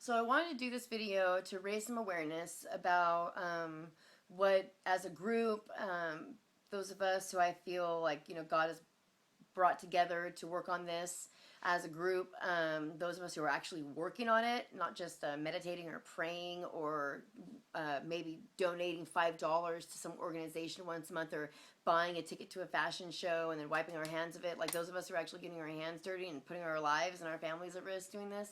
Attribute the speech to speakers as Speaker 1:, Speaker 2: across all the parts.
Speaker 1: So I wanted to do this video to raise some awareness about what, as a group, those of us who I feel like, God has brought together to work on this as a group, those of us who are actually working on it, not just meditating or praying or maybe donating $5 to some organization once a month or buying a ticket to a fashion show and then wiping our hands of it, like those of us who are actually getting our hands dirty and putting our lives and our families at risk doing this.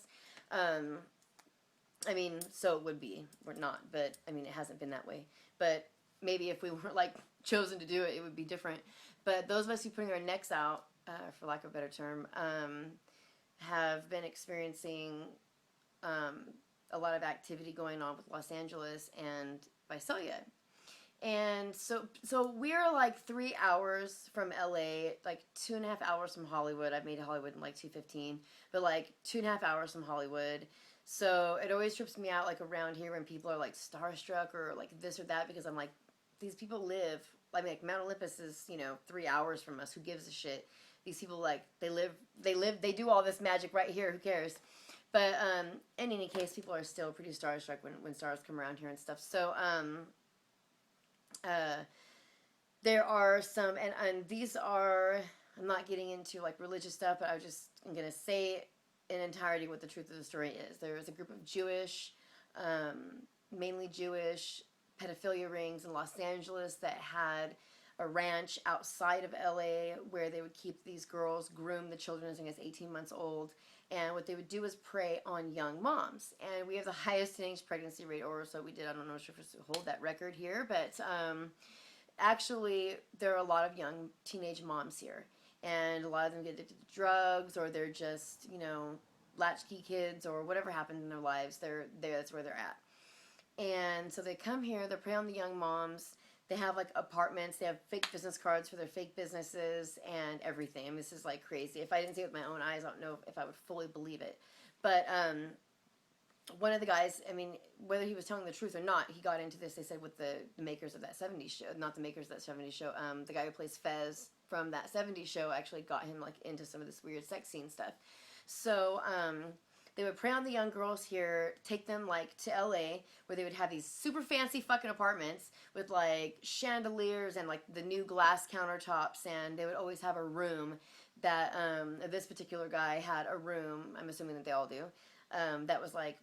Speaker 1: I mean, so it would be. We're not, but I mean, it hasn't been that way. But maybe if we were like chosen to do it, it would be different. But those of us who are putting our necks out, for lack of a better term, have been experiencing a lot of activity going on with Los Angeles and VISALIA. And so we're like 3 hours from LA, like 2.5 hours from Hollywood. I've made Hollywood in like 2:15, but like 2.5 hours from Hollywood. So it always trips me out, like around here when people are like starstruck or like this or that, because I'm like, these people live. I mean, like Mount Olympus is 3 hours from us. Who gives a shit? These people, like, they do all this magic right here. Who cares? But in any case, people are still pretty starstruck when stars come around here and stuff. So there are some, and these are, I'm not getting into like religious stuff, but I'm gonna say in entirety what the truth of the story is. There is a group of Jewish, mainly Jewish pedophilia rings in Los Angeles that had a ranch outside of LA where they would keep these girls, groom the children as young as 18 months old, and what they would do is prey on young moms. And we have the highest teenage pregnancy rate, or so we did. I don't know if we hold that record here, but actually there are a lot of young teenage moms here, and a lot of them get addicted to drugs, or they're just latchkey kids, or whatever happened in their lives. That's where they're at. And so they come here, they prey on the young moms. They have like apartments, they have fake business cards for their fake businesses and everything. And this is like crazy. If I didn't see it with my own eyes, I don't know if I would fully believe it. But one of the guys, I mean, whether he was telling the truth or not, he got into this, they said, with the makers of that 70s show. Not the makers of that 70s show. The guy who plays Fez from that 70s show actually got him like into some of this weird sex scene stuff. So they would prey on the young girls here, take them like to LA, where they would have these super fancy fucking apartments with like chandeliers and like the new glass countertops, and they would always have a room that this particular guy had a room, I'm assuming that they all do, that was like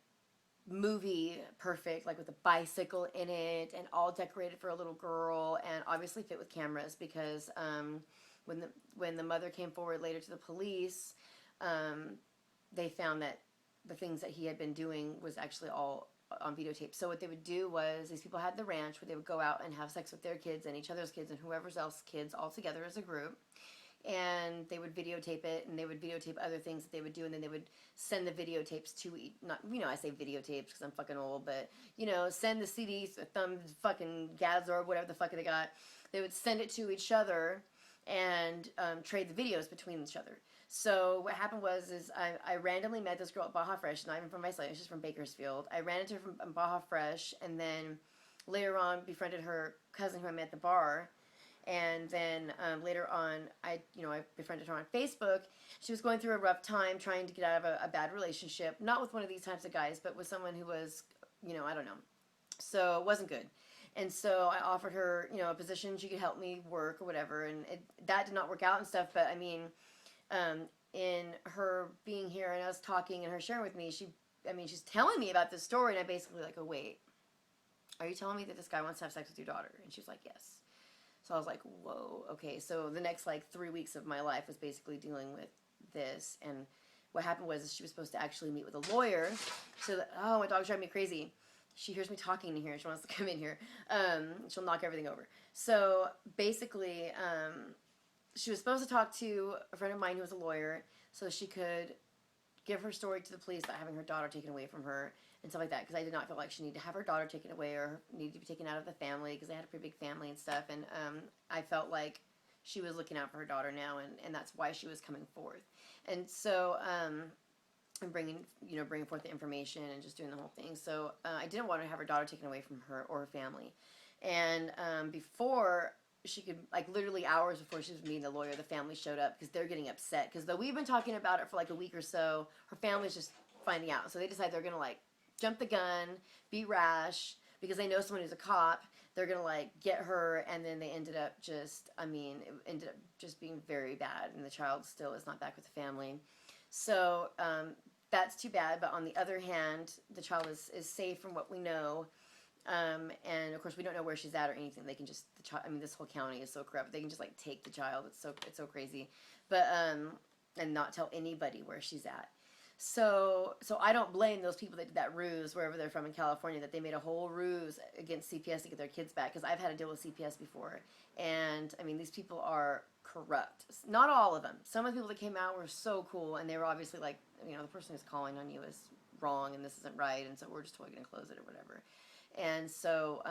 Speaker 1: movie perfect, like with a bicycle in it and all decorated for a little girl, and obviously fit with cameras, because when the mother came forward later to the police, they found that the things that he had been doing was actually all on videotape. So what they would do was, these people had the ranch where they would go out and have sex with their kids and each other's kids and whoever's else kids all together as a group. And they would videotape it, and they would videotape other things that they would do, and then they would send the videotapes to not, I say videotapes because I'm fucking old, but send the CDs, the thumb, fucking Gazor, whatever the fuck they got. They would send it to each other and trade the videos between each other. So what happened was I randomly met this girl at Baja Fresh, not even from VISALIA, she's from Bakersfield. I ran into her from Baja Fresh, and then later on befriended her cousin who I met at the bar. And then later on, I befriended her on Facebook. She was going through a rough time trying to get out of a bad relationship, not with one of these types of guys, but with someone who was, I don't know. So it wasn't good. And so I offered her, a position, she could help me work or whatever, and that did not work out and stuff. But I mean, in her being here and us talking and her sharing with me, she's telling me about this story, and I basically like, oh wait, are you telling me that this guy wants to have sex with your daughter? And she's like, yes. So I was like, whoa, okay. So the next like 3 weeks of my life was basically dealing with this. And what happened was, she was supposed to actually meet with a lawyer. So that, oh, my dog's driving me crazy. She hears me talking in here. She wants to come in here. She'll knock everything over. So basically, she was supposed to talk to a friend of mine who was a lawyer, so she could give her story to the police about having her daughter taken away from her and stuff like that, because I did not feel like she needed to have her daughter taken away or needed to be taken out of the family, because they had a pretty big family and stuff. And I felt like she was looking out for her daughter now, and that's why she was coming forth. And so I'm bringing forth the information and just doing the whole thing. So I didn't want to have her daughter taken away from her or her family. And before she could, like literally hours before she was meeting the lawyer, the family showed up because they're getting upset. Because though we've been talking about it for like a week or so, her family's just finding out. So they decided they're going to like jump the gun, be rash, because they know someone who's a cop. They're gonna like get her, and then they ended up just, I mean, it ended up just being very bad, and the child still is not back with the family. So that's too bad. But on the other hand, the child is safe from what we know. And of course, we don't know where she's at or anything. They can just the child. I mean, this whole county is so corrupt. They can just like take the child. It's so crazy, but and not tell anybody where she's at. So I don't blame those people that did that ruse wherever they're from in California, that they made a whole ruse against CPS to get their kids back, because I've had to deal with CPS before, and I mean, these people are corrupt. Not all of them. Some of the people that came out were so cool, and they were obviously like, you know, the person who's calling on you is wrong and this isn't right, and so we're just totally gonna close it or whatever. And so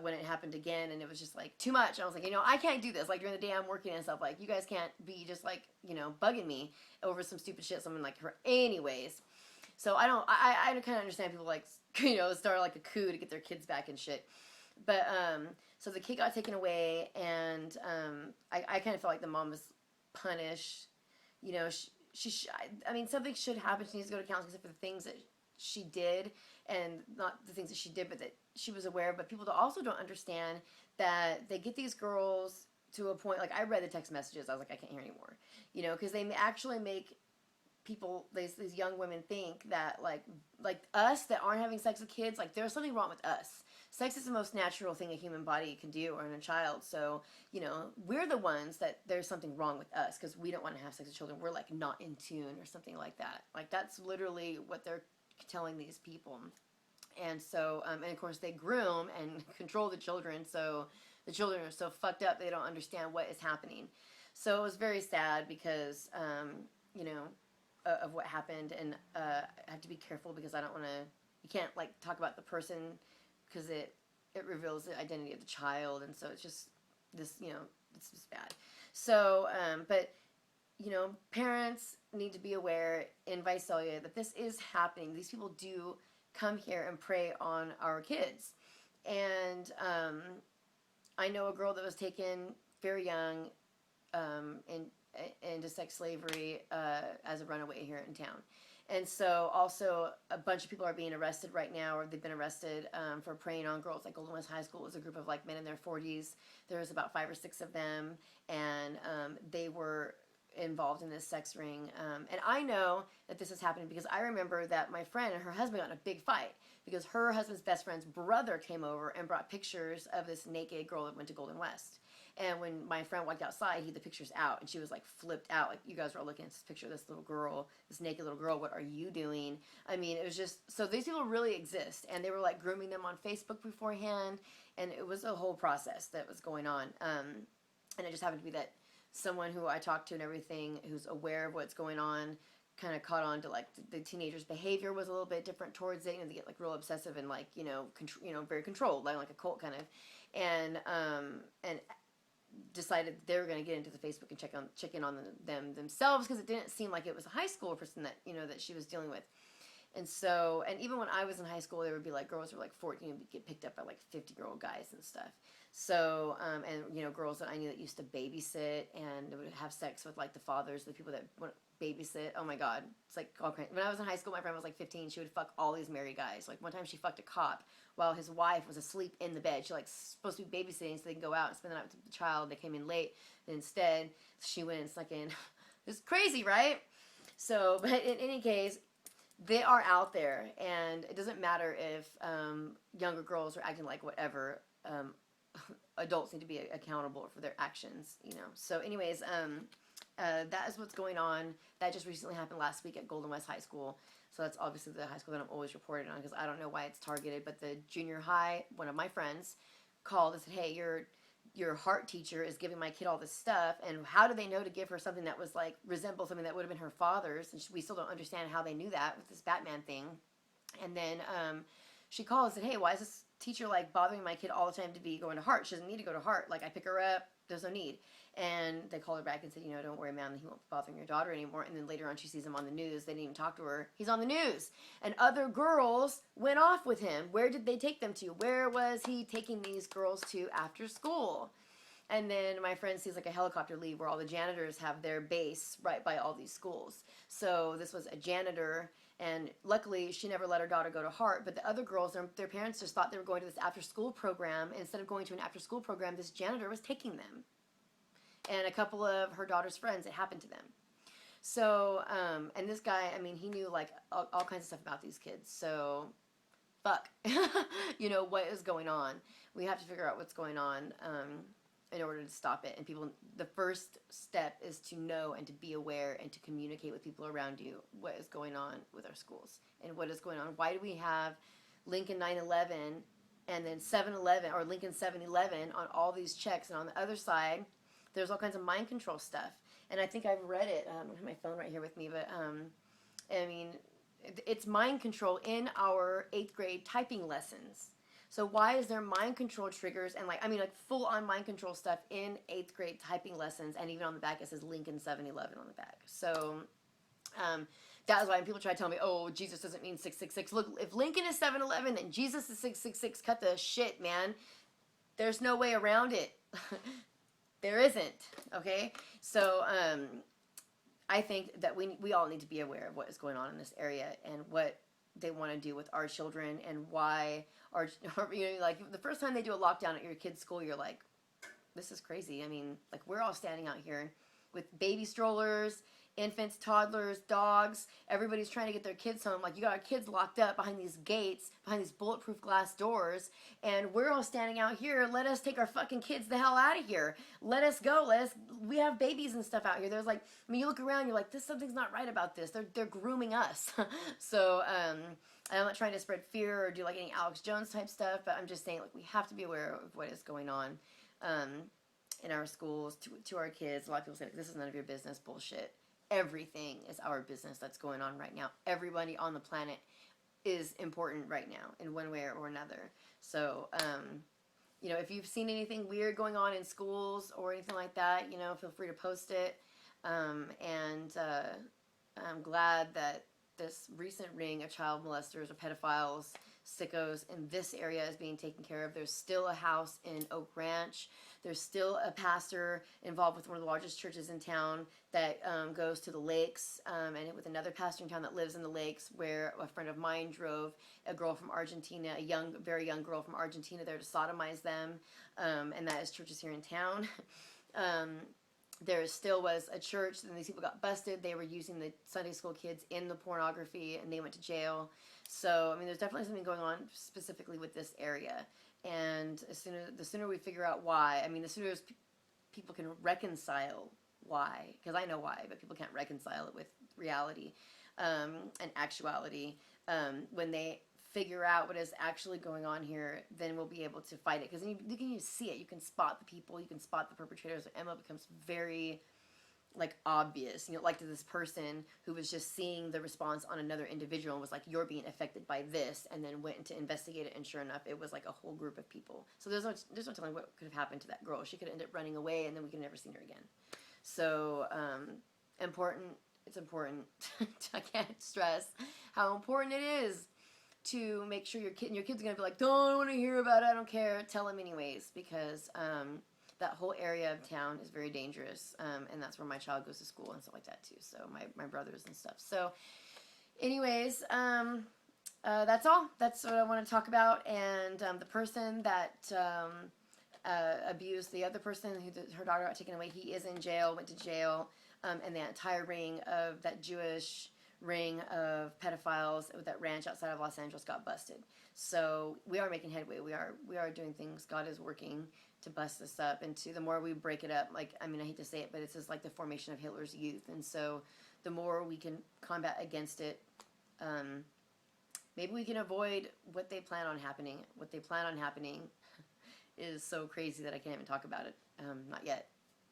Speaker 1: when it happened again, and it was just like too much, I was like, you know, I can't do this. Like during the day I'm working and stuff, like you guys can't be just like, you know, bugging me over some stupid shit, someone like her. Anyways, so I kind of understand people like, you know, start like a coup to get their kids back and shit. But so the kid got taken away, and I kind of felt like the mom was punished. You know, I mean, something should happen. She needs to go to counseling for the things that she did, and not the things that she did, but that she was aware of. But people also don't understand that they get these girls to a point, like I read the text messages, I was like, I can't hear anymore, you know, because they actually make people, these young women, think that like us that aren't having sex with kids, like there's something wrong with us. Sex is the most natural thing a human body can do, or in a child. So, you know, we're the ones that there's something wrong with us because we don't want to have sex with children. We're like not in tune or something like that. Like that's literally what they're telling these people. And so, and of course they groom and control the children. So the children are so fucked up, they don't understand what is happening. So it was very sad because, you know, of what happened. And I have to be careful because I don't want to, you can't like talk about the person because it reveals the identity of the child. And so it's just this, you know, it's just bad. So, but you know, parents need to be aware in Visalia that this is happening. These people do come here and prey on our kids. And I know a girl that was taken very young into sex slavery as a runaway here in town. And so also a bunch of people are being arrested right now, or they've been arrested for preying on girls. Like Golden West High School was a group of like men in their 40s. There was about 5 or 6 of them, and they were involved in this sex ring. And I know that this is happening because I remember that my friend and her husband got in a big fight because her husband's best friend's brother came over and brought pictures of this naked girl that went to Golden West. And when my friend walked outside, he had the pictures out, and she was like flipped out. Like, you guys were all looking at this picture of this little girl, this naked little girl. What are you doing? I mean, it was just, so these people really exist, and they were like grooming them on Facebook beforehand, and it was a whole process that was going on. And it just happened to be that someone who I talked to and everything, who's aware of what's going on, kind of caught on to like the teenagers' behavior was a little bit different towards it. You know, they get like real obsessive and like, you know, very controlled, like a cult kind of, and decided they were going to get into the Facebook and check in on them themselves, because it didn't seem like it was a high school person that, you know, that she was dealing with. And so, and even when I was in high school, there would be like girls who were like 14 and get picked up by like 50-year-old guys and stuff. So, and you know, girls that I knew that used to babysit and would have sex with like the fathers, the people that would babysit. Oh my God. It's like all crazy. When I was in high school, my friend was like 15. She would fuck all these married guys. Like one time she fucked a cop while his wife was asleep in the bed. She like supposed to be babysitting so they can go out and spend the night with the child. They came in late. And instead, she went and snuck in. It's crazy, right? So, but in any case, they are out there, and it doesn't matter if younger girls are acting like whatever. Adults need to be accountable for their actions, you know. So anyways, that is what's going on. That just recently happened last week at Golden West High School. So that's obviously the high school that I'm always reported on, because I don't know why it's targeted. But the junior high, one of my friends called and said, hey, your heart teacher is giving my kid all this stuff, and how do they know to give her something that was like resemble something that would have been her father's? And we still don't understand how they knew that with this Batman thing. And then she called and said, hey, why is this teacher like bothering my kid all the time to be going to Heart? She doesn't need to go to Heart. Like, I pick her up, there's no need. And they called her back and said, you know, don't worry, ma'am, he won't be bothering your daughter anymore. And then later on she sees him on the news. They didn't even talk to her. He's on the news. And other girls went off with him. Where did they take them to? Where was he taking these girls to after school? And then my friend sees like a helicopter leave where all the janitors have their base right by all these schools. So this was a janitor And luckily, she never let her daughter go to Hart. But the other girls, their parents just thought they were going to this after-school program. And instead of going to an after-school program, this janitor was taking them. And a couple of her daughter's friends, it happened to them. So, and this guy, I mean, he knew like all kinds of stuff about these kids. So, fuck, what is going on? We have to figure out what's going on in order to stop it. And the first step is to know and to be aware and to communicate with people around you what is going on with our schools and what is going on. Why do we have Lincoln 9/11 and then 7/11 or Lincoln 7/11 on all these checks, and on the other side, there's all kinds of mind control stuff. And I think I've read it. I have my phone right here with me, but I mean, it's mind control in our 8th grade typing lessons. So why is there mind control triggers and like full on mind control stuff in 8th grade typing lessons? And even on the back it says Lincoln 7/11 on the back. So that's why when people try to tell me, oh, Jesus doesn't mean 666. Look, if Lincoln is 7/11 and Jesus is 666, cut the shit, man. There's no way around it. There isn't, okay? So I think that we all need to be aware of what is going on in this area and what they want to do with our children and why like the first time they do a lockdown at your kid's school, you're like, this is crazy. I mean, like we're all standing out here with baby strollers, infants, toddlers, dogs. Everybody's trying to get their kids home. Like you got our kids locked up behind these gates, behind these bulletproof glass doors, and we're all standing out here. Let us take our fucking kids the hell out of here. Let us go. We have babies and stuff out here. There's like, I mean, you look around, you're like, something's not right about this. They're grooming us. So, I'm not trying to spread fear or do like any Alex Jones type stuff, but I'm just saying like we have to be aware of what is going on in our schools to our kids. A lot of people say like, this is none of your business. Bullshit. Everything is our business that's going on right now. Everybody on the planet is important right now in one way or another. So, if you've seen anything weird going on in schools or anything like that, feel free to post it. And I'm glad that this recent ring of child molesters or pedophiles, sickos in this area is being taken care of. There's still a house in Oak Ranch. There's still a pastor involved with one of the largest churches in town that goes to the lakes, and with another pastor in town that lives in the lakes, where a friend of mine drove a girl from Argentina, very young girl from Argentina there to sodomize them, and that is churches here in town. There still was a church, and these people got busted. They were using the Sunday school kids in the pornography, and they went to jail. So, I mean, there's definitely something going on specifically with this area. And the sooner we figure out why, I mean, the sooner people can reconcile why, because I know why, but people can't reconcile it with reality and actuality. When they figure out what is actually going on here, then we'll be able to fight it. Because you can see it. You can spot the people. You can spot the perpetrators. Emma becomes very, obvious. Like to this person who was just seeing the response on another individual and was like, you're being affected by this, and then went to investigate it, and sure enough, it was like a whole group of people. So there's no telling what could have happened to that girl. She could end up running away, and then we could never seen her again. So, it's important. I can't stress how important it is to make sure your kids are going to be like, don't want to hear about it, I don't care. Tell them anyways, because that whole area of town is very dangerous, and that's where my child goes to school and stuff like that too. So my brothers and stuff. So anyways, that's all. That's what I want to talk about. And the person that abused the other person her daughter got taken away, he is in jail, went to jail, and the entire ring of that Jewish ring of pedophiles with that ranch outside of Los Angeles got busted. So we are making headway. We are doing things. God is working to bust this up, and the more we break it up, I hate to say it, but it's just like the formation of Hitler's youth. And so the more we can combat against it, maybe we can avoid what they plan on happening. What they plan on happening is so crazy that I can't even talk about it. Not yet.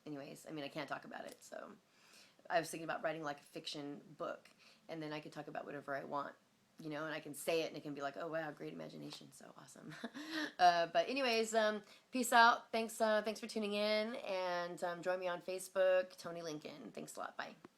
Speaker 1: Anyways, I can't talk about it. So I was thinking about writing like a fiction book, and then I could talk about whatever I want, and I can say it, and it can be like, oh wow, great imagination, so awesome. But anyways, peace out. Thanks for tuning in, and join me on Facebook, Tony Lincoln. Thanks a lot. Bye.